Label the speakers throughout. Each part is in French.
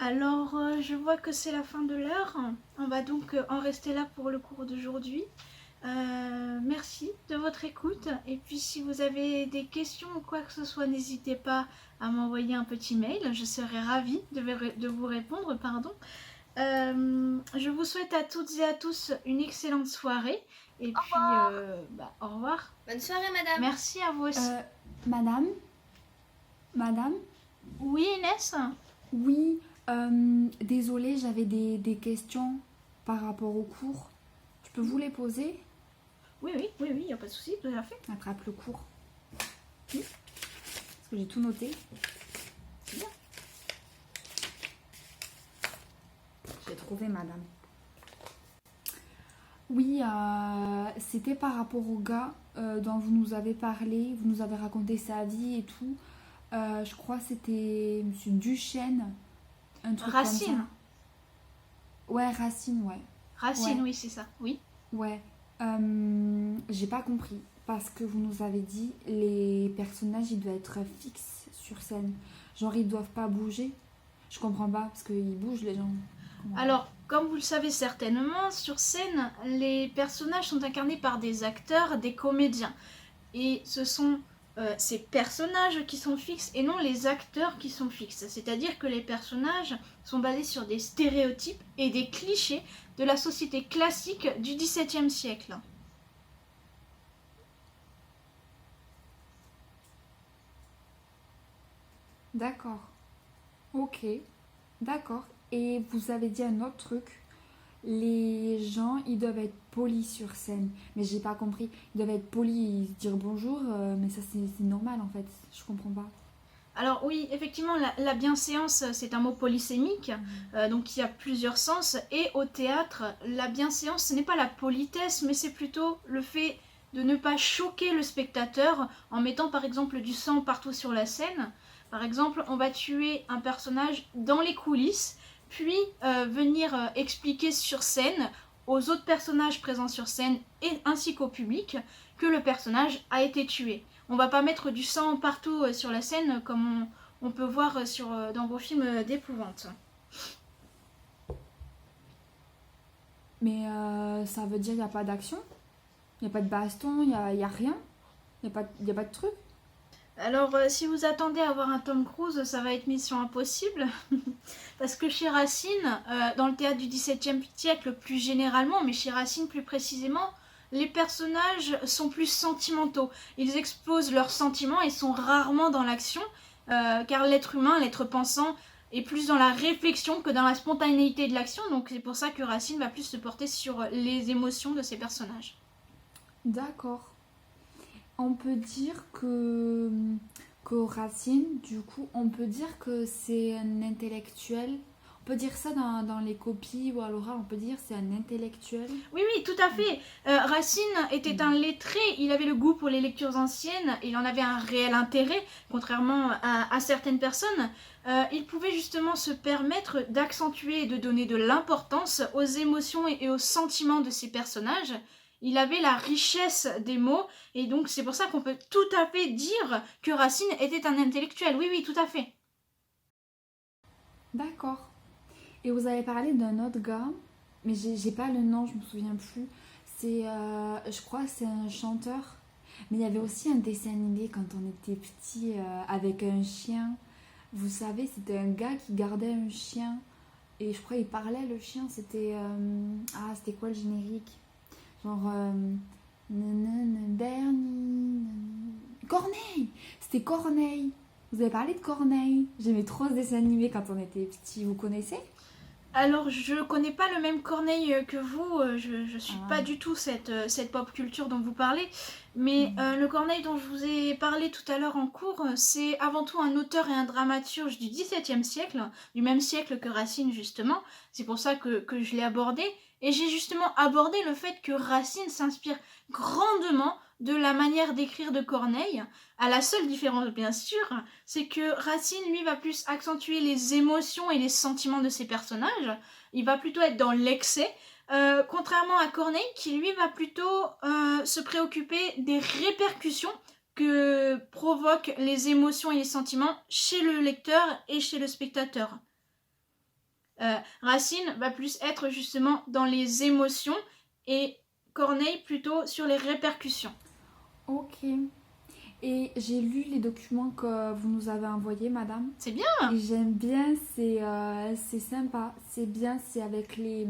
Speaker 1: Alors, je vois que c'est la fin de l'heure. On va donc en rester là pour le cours d'aujourd'hui. Merci de votre écoute. Et puis, si vous avez des questions ou quoi que ce soit, n'hésitez pas à m'envoyer un petit mail. Je serai ravie de vous répondre. Pardon. Je vous souhaite à toutes et à tous une excellente soirée. Et
Speaker 2: Au
Speaker 1: puis,
Speaker 2: revoir.
Speaker 1: au revoir.
Speaker 2: Bonne soirée, madame.
Speaker 1: Merci à vous aussi.
Speaker 3: Madame? Madame?
Speaker 1: Oui, Inès?
Speaker 3: Oui, désolée, j'avais des questions par rapport au cours. Je peux vous les poser?
Speaker 1: Oui, il n'y a pas de souci, tout à fait.
Speaker 3: Attrape le cours. Oui. Parce que j'ai tout noté.
Speaker 1: C'est bien.
Speaker 3: J'ai trouvé, madame. Oui, c'était par rapport au gars dont vous nous avez parlé, vous nous avez raconté sa vie et tout. Je crois que c'était Monsieur Duchesne, un truc
Speaker 1: Racine.
Speaker 3: comme ça. Ouais, Racine, ouais.
Speaker 1: Racine,
Speaker 3: Ouais.
Speaker 1: oui, c'est ça. Oui.
Speaker 3: Ouais. J'ai pas compris. Parce que vous nous avez dit, les personnages, ils doivent être fixes sur scène. Genre, ils doivent pas bouger. Je comprends pas, parce qu'ils bougent, les gens.
Speaker 1: Alors, comme vous le savez certainement, sur scène, les personnages sont incarnés par des acteurs, des comédiens. Et ce sont ces personnages qui sont fixes et non les acteurs qui sont fixes. C'est-à-dire que les personnages sont basés sur des stéréotypes et des clichés de la société classique du XVIIe siècle.
Speaker 3: D'accord. Ok. D'accord. Et vous avez dit un autre truc. Les gens, ils doivent être polis sur scène. Mais j'ai pas compris. Ils doivent être polis, se dire bonjour, mais ça c'est normal en fait. Je comprends pas.
Speaker 1: Alors oui, effectivement, la bienséance, c'est un mot polysémique, donc il y a plusieurs sens. Et au théâtre, la bienséance, ce n'est pas la politesse, mais c'est plutôt le fait de ne pas choquer le spectateur en mettant par exemple du sang partout sur la scène. Par exemple, on va tuer un personnage dans les coulisses, puis venir expliquer sur scène aux autres personnages présents sur scène et ainsi qu'au public que le personnage a été tué. On va pas mettre du sang partout sur la scène comme on peut voir dans vos films d'épouvante.
Speaker 3: Mais ça veut dire qu'il n'y a pas d'action? Il n'y a pas de baston? Il y a rien? Il y a pas de truc?
Speaker 1: Alors, si vous attendez à voir un Tom Cruise, ça va être mission impossible. Parce que chez Racine, dans le théâtre du XVIIe siècle plus généralement, mais chez Racine plus précisément, les personnages sont plus sentimentaux. Ils exposent leurs sentiments et sont rarement dans l'action, car l'être humain, l'être pensant, est plus dans la réflexion que dans la spontanéité de l'action. Donc c'est pour ça que Racine va plus se porter sur les émotions de ses personnages.
Speaker 3: D'accord. On peut dire que Racine, du coup, on peut dire que c'est un intellectuel. On peut dire ça dans les copies ou à l'oral, on peut dire c'est un intellectuel.
Speaker 1: Oui, tout à fait. Racine était un lettré, il avait le goût pour les lectures anciennes, il en avait un réel intérêt, contrairement à certaines personnes. Il pouvait justement se permettre d'accentuer et de donner de l'importance aux émotions et aux sentiments de ses personnages. Il avait la richesse des mots, et donc c'est pour ça qu'on peut tout à fait dire que Racine était un intellectuel. Oui, tout à fait.
Speaker 3: D'accord. Et vous avez parlé d'un autre gars, mais j'ai pas le nom, je me souviens plus. Je crois, que c'est un chanteur. Mais il y avait aussi un dessin animé quand on était petit avec un chien. Vous savez, c'était un gars qui gardait un chien. Et je crois qu'il parlait, le chien. C'était quoi le générique? Genre. Bernie. Corneille! C'était Corneille! Vous avez parlé de Corneille. J'aimais trop ce dessin animé quand on était petit. Vous connaissez?
Speaker 1: Alors, je connais pas le même Corneille que vous, je suis pas du tout cette pop culture dont vous parlez, mais le Corneille dont je vous ai parlé tout à l'heure en cours, c'est avant tout un auteur et un dramaturge du XVIIe siècle, du même siècle que Racine justement, c'est pour ça que je l'ai abordé, et j'ai justement abordé le fait que Racine s'inspire grandement de la manière d'écrire de Corneille, à la seule différence bien sûr, c'est que Racine, lui, va plus accentuer les émotions et les sentiments de ses personnages. Il va plutôt être dans l'excès, contrairement à Corneille, qui lui va plutôt se préoccuper des répercussions que provoquent les émotions et les sentiments chez le lecteur et chez le spectateur. Racine va plus être justement dans les émotions et Corneille plutôt sur les répercussions.
Speaker 3: Ok. Et j'ai lu les documents que vous nous avez envoyés, madame.
Speaker 1: C'est bien.
Speaker 3: Et j'aime bien, c'est sympa. C'est bien, c'est avec les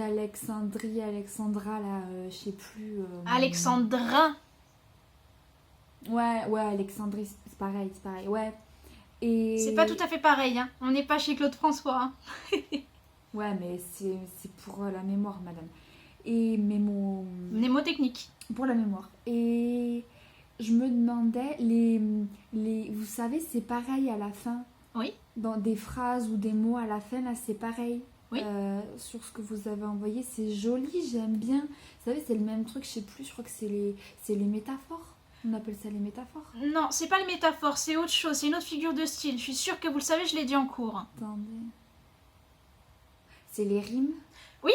Speaker 3: Alexandrie, Alexandra, là, je sais plus.
Speaker 1: Alexandrin.
Speaker 3: Ouais, Alexandrie, c'est pareil, ouais. Et...
Speaker 1: C'est pas tout à fait pareil, hein. On n'est pas chez Claude François. Hein.
Speaker 3: Ouais, mais c'est pour la mémoire, madame. Et mémo...
Speaker 1: Mnémotechnique.
Speaker 3: Pour la mémoire. Et je me demandais, vous savez, c'est pareil à la fin.
Speaker 1: Oui.
Speaker 3: Dans des phrases ou des mots à la fin, là, c'est pareil.
Speaker 1: Oui.
Speaker 3: Sur ce que vous avez envoyé, c'est joli, j'aime bien. Vous savez, c'est le même truc, je sais plus, je crois que c'est les métaphores. On appelle ça les métaphores.
Speaker 1: Non, c'est pas les métaphores, c'est autre chose, c'est une autre figure de style. Je suis sûre que vous le savez, je l'ai dit en cours.
Speaker 3: Attendez. C'est les rimes?
Speaker 1: Oui,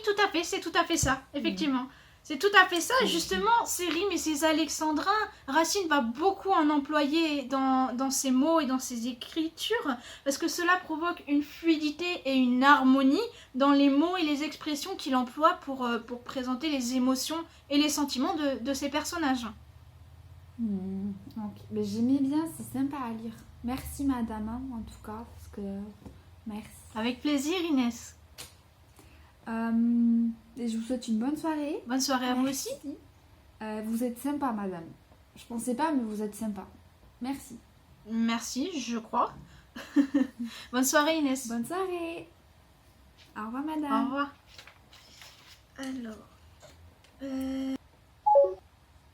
Speaker 1: tout à fait, c'est tout à fait ça, effectivement. C'est tout à fait ça, justement, ces rimes et ces alexandrins, Racine va beaucoup en employer dans ses mots et dans ses écritures, parce que cela provoque une fluidité et une harmonie dans les mots et les expressions qu'il emploie pour présenter les émotions et les sentiments de ses personnages.
Speaker 3: Ok. Mais j'aimais bien, c'est sympa à lire. Merci madame, hein, en tout cas, parce que... Merci.
Speaker 1: Avec plaisir, Inès.
Speaker 3: Et je vous souhaite une bonne soirée.
Speaker 1: Bonne soirée à vous aussi.
Speaker 3: Vous êtes sympa, madame. Je pensais pas, mais vous êtes sympa. Merci.
Speaker 1: Merci, je crois. Bonne soirée, Inès.
Speaker 3: Bonne soirée. Au revoir, madame.
Speaker 1: Au revoir. Alors...